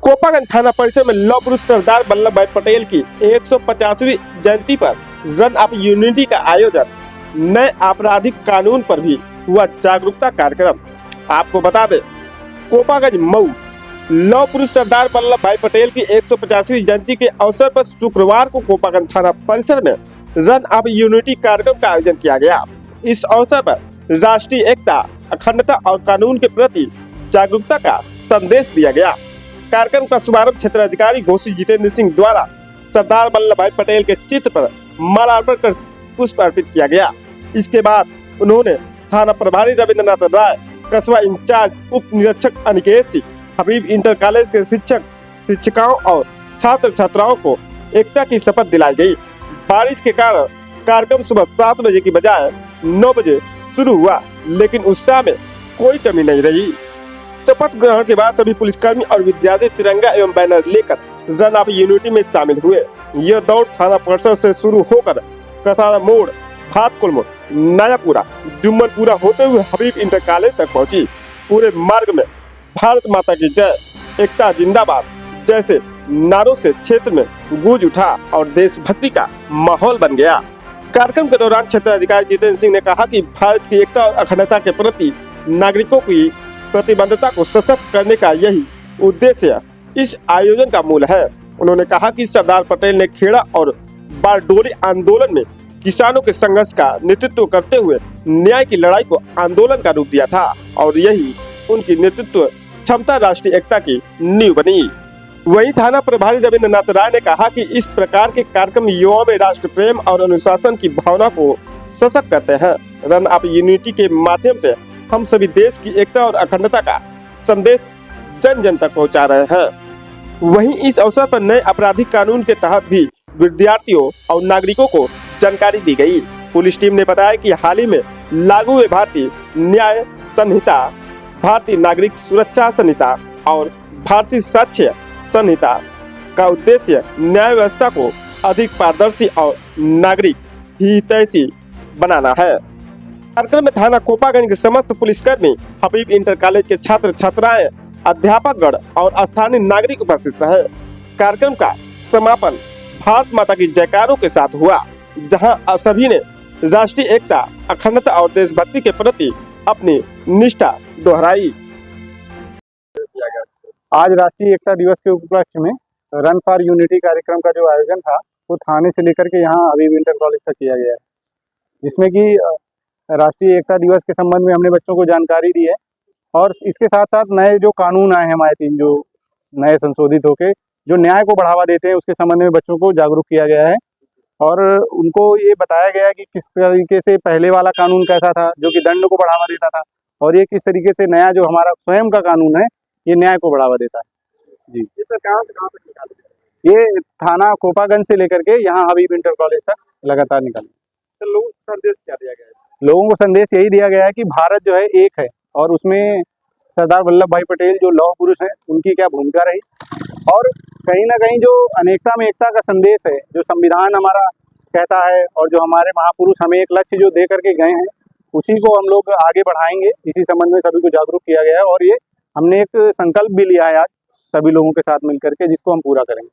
कोपागंज थाना परिसर में लौह पुरुष सरदार वल्लभ भाई पटेल की 150वीं जयंती पर रन ऑफ यूनिटी का आयोजन, नए आपराधिक कानून पर भी हुआ जागरूकता कार्यक्रम। आपको बता दें, कोपागंज मऊ लौह पुरुष सरदार वल्लभ भाई पटेल की 150वीं जयंती के अवसर पर शुक्रवार को कोपागंज थाना परिसर में रन ऑफ यूनिटी कार्यक्रम का आयोजन किया गया। इस अवसर पर राष्ट्रीय एकता, अखंडता और कानून के प्रति जागरूकता का संदेश दिया गया। कार्यक्रम का शुभारंभ क्षेत्राधिकारी घोषी जितेंद्र सिंह द्वारा सरदार वल्लभ भाई पटेल के चित्र पर माल्यार्पण कर पुष्प अर्पित किया गया। इसके बाद उन्होंने थाना प्रभारी रविंद्रनाथ राय, कस्बा इंचार्ज उप निरीक्षक अनिकेत सिंह, हबीब इंटर कॉलेज के शिक्षक शिक्षिकाओं और छात्र छात्राओं को एकता की शपथ दिलाई गई। बारिश के कारण कार्यक्रम सुबह 7 बजे की बजाय 9 बजे शुरू हुआ, लेकिन उत्साह में कोई कमी नहीं रही। शपथ ग्रहण के बाद सभी पुलिसकर्मी और विद्यार्थी तिरंगा एवं बैनर लेकर रन ऑफ यूनिटी में शामिल हुए। यह दौड़ थाना परिसर से शुरू होकर कसारा मोड़, भातकुल मोड़, नयापुरा, जुम्मनपुरा होते हुए हबीब इंटर कॉलेज तक पहुंची। पूरे मार्ग में भारत माता की जय, एकता जिंदाबाद जैसे नारों से क्षेत्र में गूंज उठा और देशभक्ति का माहौल बन गया। कार्यक्रम के दौरान क्षेत्राधिकारी जितेंद्र सिंह ने कहा कि भारत की एकता और अखंडता के प्रति नागरिकों की प्रतिबद्धता को सशक्त करने का यही उद्देश्य इस आयोजन का मूल है। उन्होंने कहा कि सरदार पटेल ने खेड़ा और बारडोली आंदोलन में किसानों के संघर्ष का नेतृत्व करते हुए न्याय की लड़ाई को आंदोलन का रूप दिया था और यही उनकी नेतृत्व क्षमता राष्ट्रीय एकता की नींव बनी। वहीं थाना प्रभारी रविंद्रनाथ राय ने कहा कि इस प्रकार के कार्यक्रम युवाओं में राष्ट्र प्रेम और अनुशासन की भावना को सशक्त करते हैं। रन ऑफ यूनिटी के माध्यम से हम सभी देश की एकता और अखंडता का संदेश जन जन तक पहुंचा रहे हैं। वहीं इस अवसर पर नए आपराधिक कानून के तहत भी विद्यार्थियों और नागरिकों को जानकारी दी गई। पुलिस टीम ने बताया कि हाल ही में लागू हुए भारतीय न्याय संहिता, भारतीय नागरिक सुरक्षा संहिता और भारतीय साक्ष्य संहिता का उद्देश्य न्याय व्यवस्था को अधिक पारदर्शी और नागरिक हितैषी बनाना है। कार्यक्रम में थाना कोपागंज के समस्त पुलिसकर्मी, हबीब इंटर कॉलेज के छात्र छात्राएं, अध्यापकगण और स्थानीय नागरिक उपस्थित रहे। कार्यक्रम का समापन भारत माता की जयकारों के साथ हुआ, जहां सभी ने राष्ट्रीय एकता, अखंडता और देशभक्ति के प्रति अपनी निष्ठा दोहराई। आज राष्ट्रीय एकता दिवस के उपलक्ष्य में रन फॉर यूनिटी कार्यक्रम का जो आयोजन था वो थाने से लेकर के यहाँ हबीब इंटर कॉलेज तक किया गया है, जिसमें कि राष्ट्रीय एकता दिवस के संबंध में हमने बच्चों को जानकारी दी है और इसके साथ साथ नए जो कानून आए हैं हमारे 3 जो नए संशोधित होके जो न्याय को बढ़ावा देते हैं उसके संबंध में बच्चों को जागरूक किया गया है और उनको ये बताया गया है कि किस तरीके से पहले वाला कानून कैसा था जो कि दंड को बढ़ावा देता था और ये किस तरीके से नया जो हमारा स्वयं का कानून है ये न्याय को बढ़ावा देता है। जी, ये सर कहाँ से कहाँ तक निकाले? ये थाना कोपागंज से लेकर के यहाँ हबीब इंटर कॉलेज तक लगातार निकाले। तो लोगों को संदेश क्या दिया गया है? लोगों को संदेश यही दिया गया है कि भारत जो है एक है और उसमें सरदार वल्लभ भाई पटेल जो लौह पुरुष हैं उनकी क्या भूमिका रही और कहीं ना कहीं जो अनेकता में एकता का संदेश है जो संविधान हमारा कहता है और जो हमारे महापुरुष हमें एक लक्ष्य जो दे करके गए हैं उसी को हम लोग आगे बढ़ाएंगे। इसी संबंध में सभी को जागरूक किया गया है और ये हमने एक संकल्प भी लिया है आज सभी लोगों के साथ मिलकर के, जिसको हम पूरा करेंगे।